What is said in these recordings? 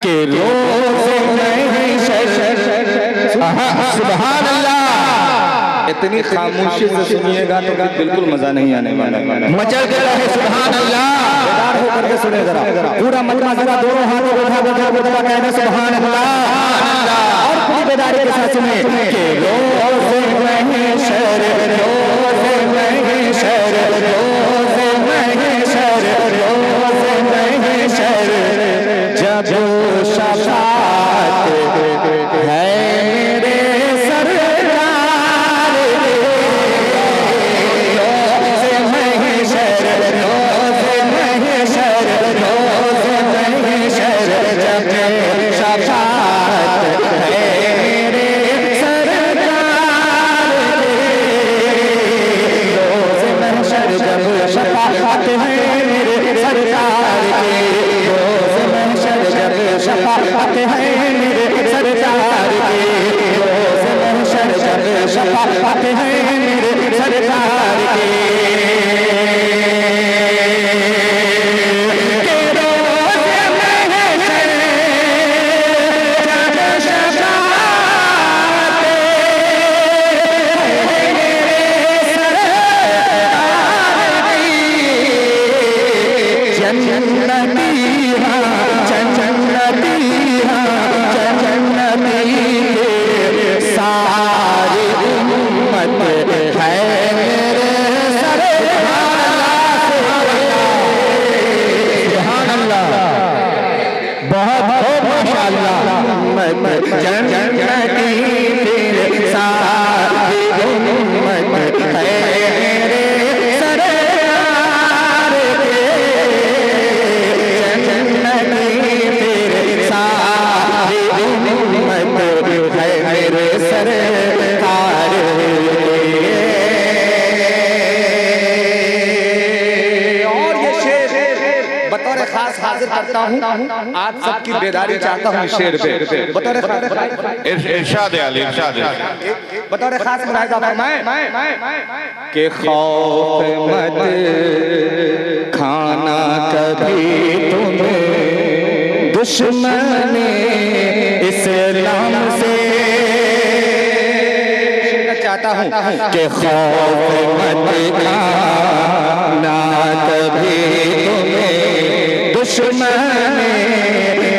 के रोज़े महशर। सुभान अल्लाह। इतनी खामोशी से सुनिएगा तो बिल्कुल मजा नहीं आने वाला। मचल के रहे सुभान अल्लाह। बेदार होकर के सुने जरा, पूरा मजमा जरा दोनों हाथों को उठा कहना सुभान अल्लाह। और पूरी बेदारी के साथ सुने के रोज़े महशर, रोज़े महशर, रोज़े महशर, रोज़े महशर, जब शफ़ाअत है मेरे सरकार की। रोज़े महशर, रोज़े महशर, रोज़े महशर, जब शफ़ाअत है मेरे सरकार की। रोज़े महशर जब शफ़ाअत है मेरे सरकार की। रोज़े महशर जब शफ़ाअत है मेरे सरकार की। रोज़े महशर जब शफ़ाअत है मेरे सरकार की। के रोज़े महशर जब शफ़ाअत है मेरे सरकार की। जन्नती हाँ जन्नती हाँ जन्नती के सारी उम्मत है मेरे सरकार। सुभान अल्लाह। बहुत बहुत माशाअल्लाह। जन्नती के सारी उम्मत है मेरे सरकार के। जन्नती तेरे सारी उम्मत है मेरे सरकार के। और ये शेर बतौर खास हाजिर करता हूँ, आप सबकी बेदारी चाहता हूँ शेर पे। बतौर खास इरशाद है अली, इरशाद है। बतौर खास मुलाहिजा फरमाएं के खौफ मत खाना कभी तुम्हें दुश्मन इस्लाम से। चाहता हूँ के खौफ मत खाना कभी तुम्हें दुश्मन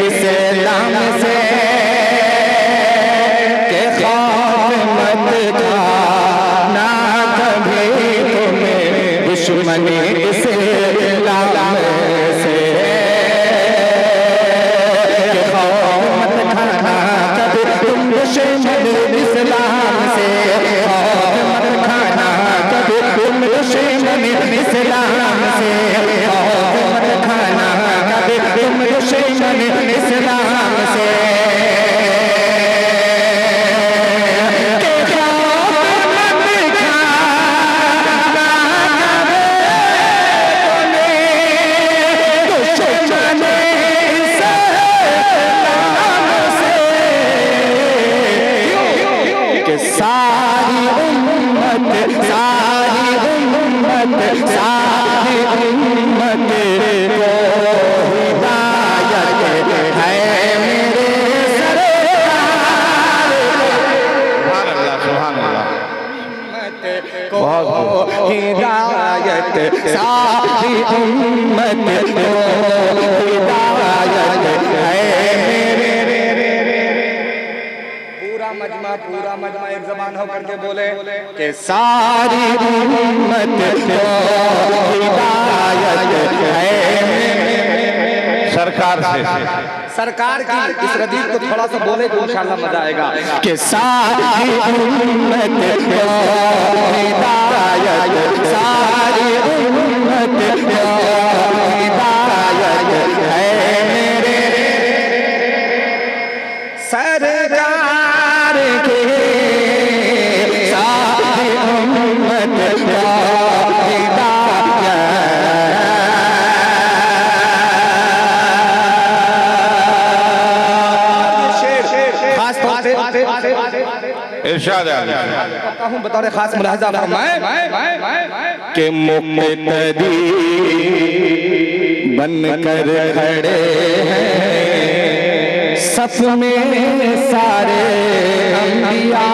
इस्लाम से। के खौफ मत खाना कभी तुम्हें दुश्मन इस्लाम से। के खौफ मत खाना कभी तुम दुश्मन इस्लाम से। खौफ मत खाना कभी तुम दुश्मन इस्लाम से। खौफ मत खाना कभी तुम दुश्मन इस्लाम से। के खौफ मत खाना कभी तुम्हें दुश्मन इस्लाम से। कि सारी उम्मत सारी उम्मत सारी उम्मत को हिदायत है मेरे सरकार सुभान अल्लाह। को हिदायत सारी उम्मत को हिदायत है मेरे। पूरा मजमा एक जबान होकर के बोले के सारी उम्मत को हिदायत है सरकार से। सरकार की इस रदीफ को थोड़ा सा बोले तो इंशाअल्लाह मजा आएगा। के सारी उम्मत को हिदायत सारी उम्मत को हिदायत है मेरे सरकार के। सारी उम्मत को इरशाद है अली। करता हूँ बतौर खास मुलाहिजा फरमाएं के मुक्तदी बनकर खड़े हैं सफ में सारे अंबिया।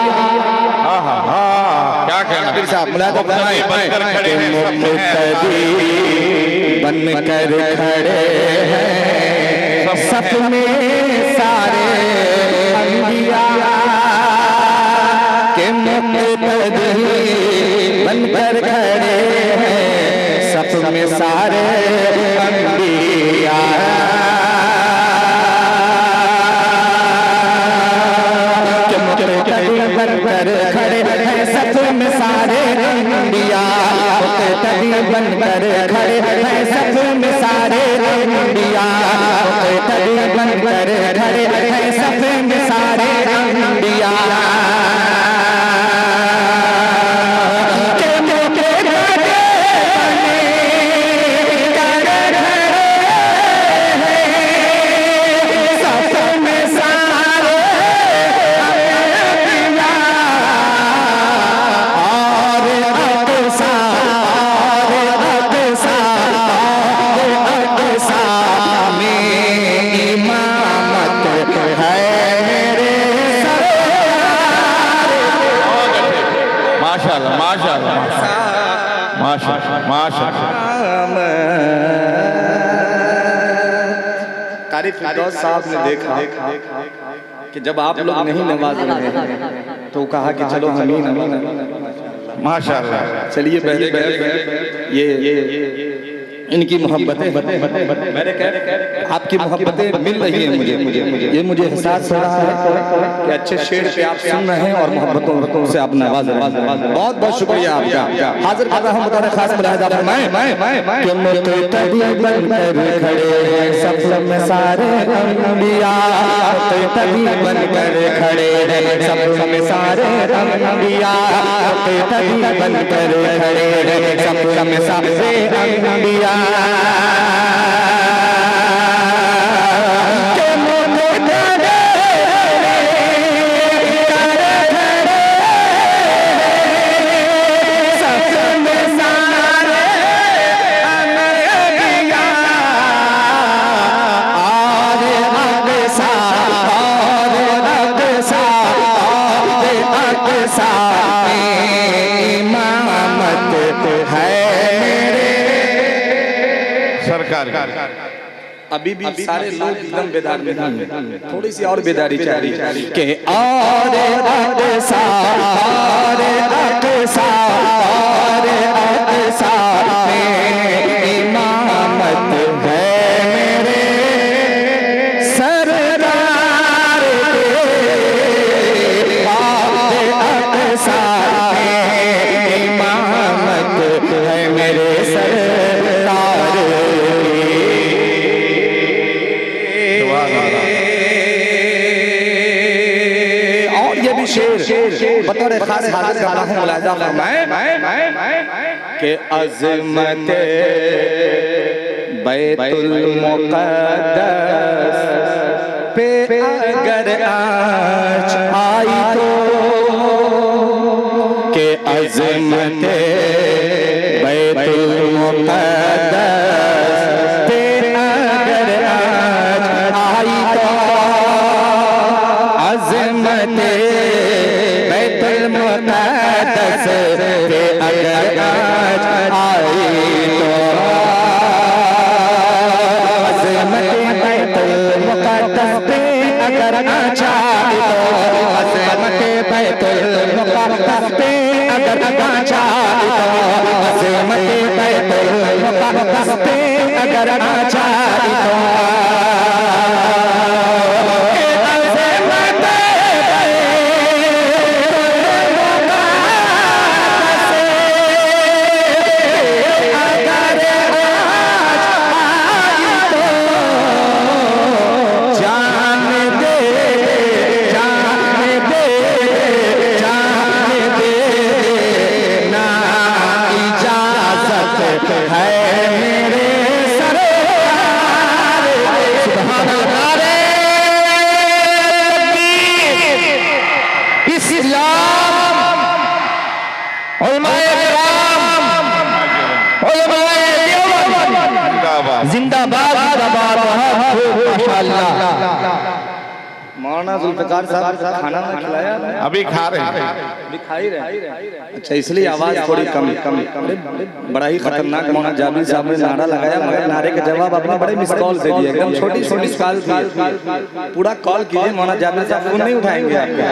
क्या कहना साहब मुलाजा फरमाएं, बनकर खड़े हैं सब में बनकर खड़े हैं सफ में सारे अंबिया के मुक्तदी बनकर खड़े हैं सफ में सारे अंबिया। बनकर खड़े हैं सफ में सारे अंबिया, मुक्तदी बनकर खड़े हैं सफ में सारे अंबिया, मुक्तदी बनकर खड़े हैं सफ में सारे अंबिया। कारी फिरदौस साहब ने देखा कि जब आप लोग नहीं नवाज रहे हैं तो कहा कि चलो अमीन माशाअल्लाह। चलिए पहले ये इनकी मोहब्बतें आपकी मोहब्बतें मिल रही हैं मुझे ये मुझे एहसास हो रहा है कि अच्छे शेर पे आप सुन रहे हैं और मोहब्बतों से आप नवाज रहे हैं। बहुत बहुत शुक्रिया आपका। हाजिर कर रहा हूं मुतारा खास मुलाहिजा फरमाएं कि मुक्तदी बनकर खड़े हैं सफ में सारे अंबिया, मुक्तदी बनकर खड़े हैं सफ में सारे अंबिया, मुक्तदी बनकर खड़े हैं सफ में सारे अंबिया। अभी भी सारे लोग एकदम बेदार नहीं हैं, थोड़ी सी और बेदारी चाहिए कि और इमामत है मेरे सरदार इमामत है मेरे सरदार। बतौर खास हाजिर कर रहा हूं मुलाहिजा फरमाएं कि अज़मत बैतुल मुक़द्दस पे अगर आज आई तो कि अज़मत बैतुल मुक़द्दस पे अगर आज आई तो अज़मत मुक़द्दस पे अगर आज आई तो अज़मत बैतुल मुक़द्दस पे अगर आज आई तो अज़मत बैतुल मुक़द्दस पे अगर आज आई तो अज़मत बैतुल मुक़द्दस पे अगर आज आई तो मौलाना जुल्फिकार साहब खाना ना खिलाया? अभी खा रहे हैं। अभी खा ही रहे। अच्छा, इसलिए आवाज थोड़ी कम। बड़ा ही खतरनाक मौलाना जाबिर साहब ने नारा लगाया, मगर नारे के जवाब आपने बड़े मिस कॉल दे दिए। एकदम छोटी सी मिस कॉल थी। पूरा कॉल कीजिए, मौलाना जाबिर साहब फोन नहीं उठाएंगे आपके।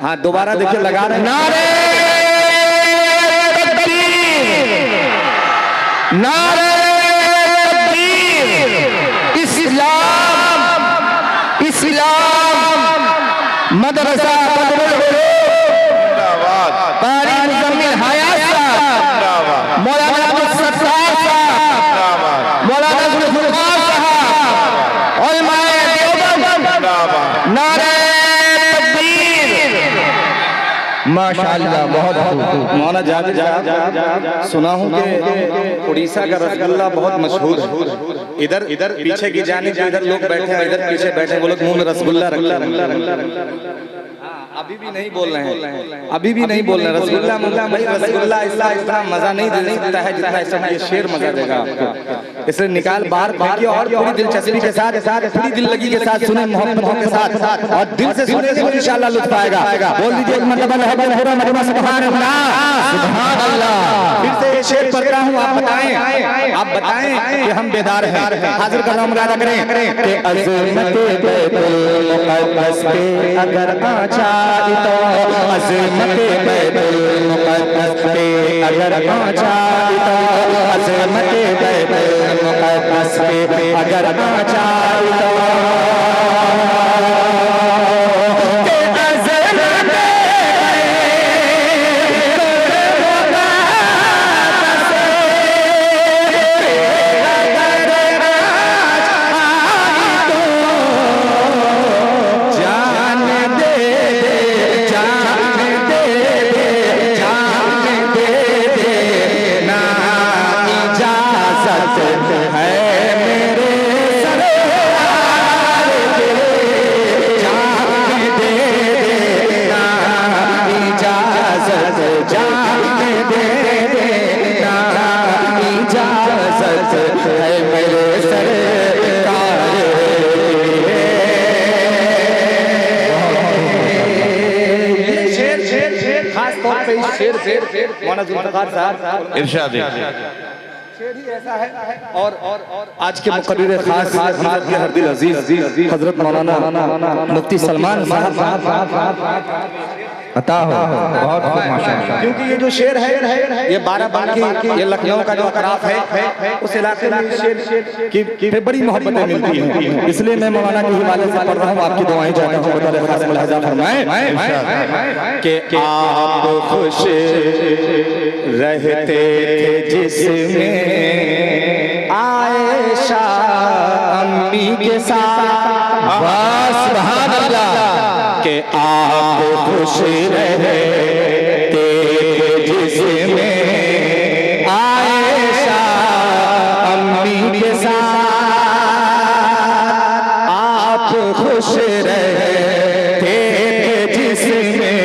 हाँ, दोबारा देखिए, लगा रहे नारे नारे इस्लाम इस्लाम मदरसा कारी मुजम्मिल हयात साहब, मौलाना सत्तार साहब, मौलाना जुल्फिकार साहब, उलमाए देवबंद, नारे तकबीर। माशाअल्लाह, बहुत मौलाना जाबिर साहब, सुना हूँ कि उड़ीसा का रसगुल्ला बहुत मशहूर है। इधर पीछे की जाने जो इधर लोग बैठे हैं, इधर पीछे बैठे वो लोग मुंह में रसगुल्ला रखते हैं। अभी भी नहीं बोल रहे हैं, अभी भी नहीं बोल रहे हैं। रसगुल्ला मुल्ला भाई, रसगुल्ला इतना मजा नहीं दे सकता है जितना इस समय ये शेर मजा देगा आपको। इसलिए निकाल बाहर फेंकिए और पूरी दिलचस्पी के साथ, पूरी दिल लगी के साथ सुने, मोहब्बत के साथ और दिल से सुने तो इंशाअल्लाह लुत्फ आएगा। बोल दीजिए मतलब सुभान अल्लाह। फिर से ये शेर पढ़ता हूँ, आप बताएं कि हम बेदार हैं। हाजिर कर रहा हूँ, मुरादा करें कि अज़मत बैतुल मुक़द्दस पे अगर आ जाए तो, अज़मत बैतुल मुक़द्दस पे अगर आ जाए तो, अज़मत बैतुल मुक़द्दस पे अगर आ जाए तो, इरशाद ऐसा है। और आज के मुकर्रिर खास हज़रत के हरदिल अजीज हज़रत मौलाना मुफ्ती सलमान साहब अता हो, बहुत माशाअल्लाह। क्योंकि ये जो शेर है ये बाराबंकी, ये लखनऊ का जो अतराफ है, उस इलाके में शेर की बड़ी मोहब्बतें मिलती हैं। इसलिए मैं मौलाना के हवाले से पढ़ रहा हूँ, आपकी दुआएं चाहता हूँ। फरमाएं कि आप खुश रहते थे जिसमें आयशा अम्मी के साथ, सुभान अल्लाह, कि आप खुश रहते थे जिसमें आयशा अम्मी के साथ, आप खुश रहते थे जिसमें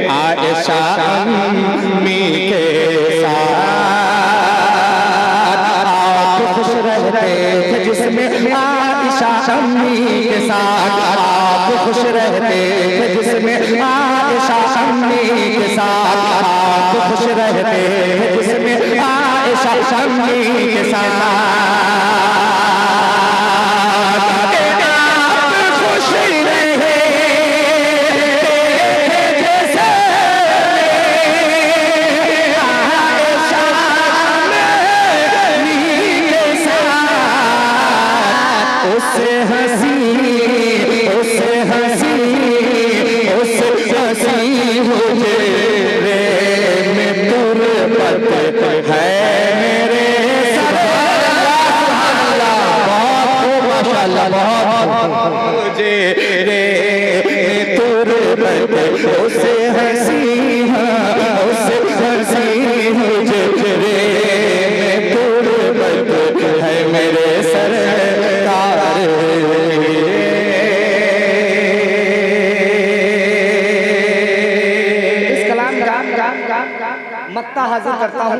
आयशा अम्मी के साथ, आप खुश रहते थे जिसमें आयशा अम्मी के साथ, आप खुश रहते थे जिसमें आयशा अम्मी के साथ, आप खुश रहते थे जिसमें आयशा अम्मी के साथ, आप खुश रहे जैसे आयशा अम्मी के साथ, उससे हंसी मुझे रे में तुरबत है मेरे माशाअल्लाह, मुझे रे में तुरबत उसे हंसी मुझे रे में तुरबत है मेरे सरकार। वक्ता हाजिर करता हूँ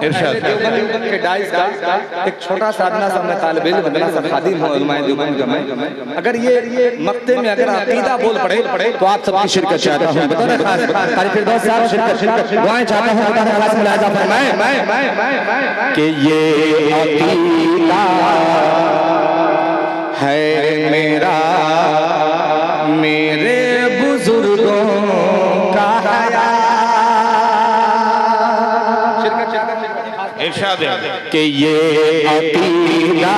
इरशाद। देवबंद के डाइस का एक छोटा सा अदना सा मैं तालिब इल्म बदना सा खादिम हूँ उलमाए देवबंद का मैं। अगर ये मक्ते में अगर अकीदा बोल पड़े तो आप सबकी शिरकत चाहता हूँ। बता रहे खास कारी फिरदौस साहब शिरकत दुआएं चाहता हूँ। बता रहे खास मुलाहिजा फरमाएं कि ये अकीदा है मेरा, मेरे बुजुर्गों का हया, इरशाद है कि ये अकीदा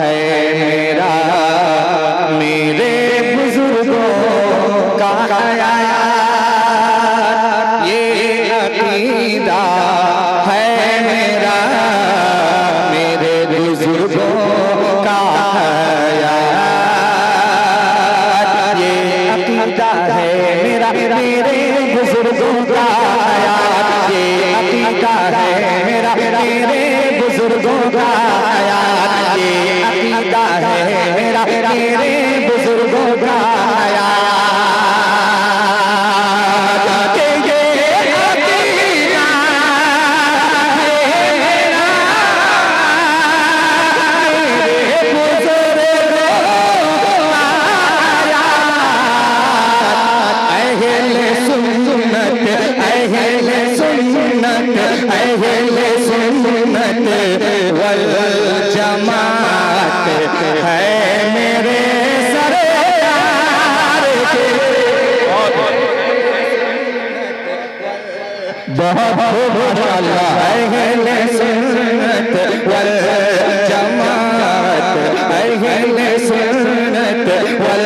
है मेरा, मेरे बुजुर्गों का हया, ये अकीदा है मेरा, मेरे बुजुर्गों का हया, ये अकीदा है मेरा, मेरे बुजुर्गों का हया, ये अकीदा है मेरा, मेरे बुजुर्गों का हया, ये अकीदा है मेरा, मेरे बुजुर्गों का हया, कि ये अकीदा है मेरा, मेरे बुजुर्गों का हया, अहले सुन्नत, अहले सुन्नत, अहले सुन्नत वल जमात है मेरे सरकार के। बहुत माशाअल्लाह। अहले सुन्नत वल जमात, अहले सुन्नत वल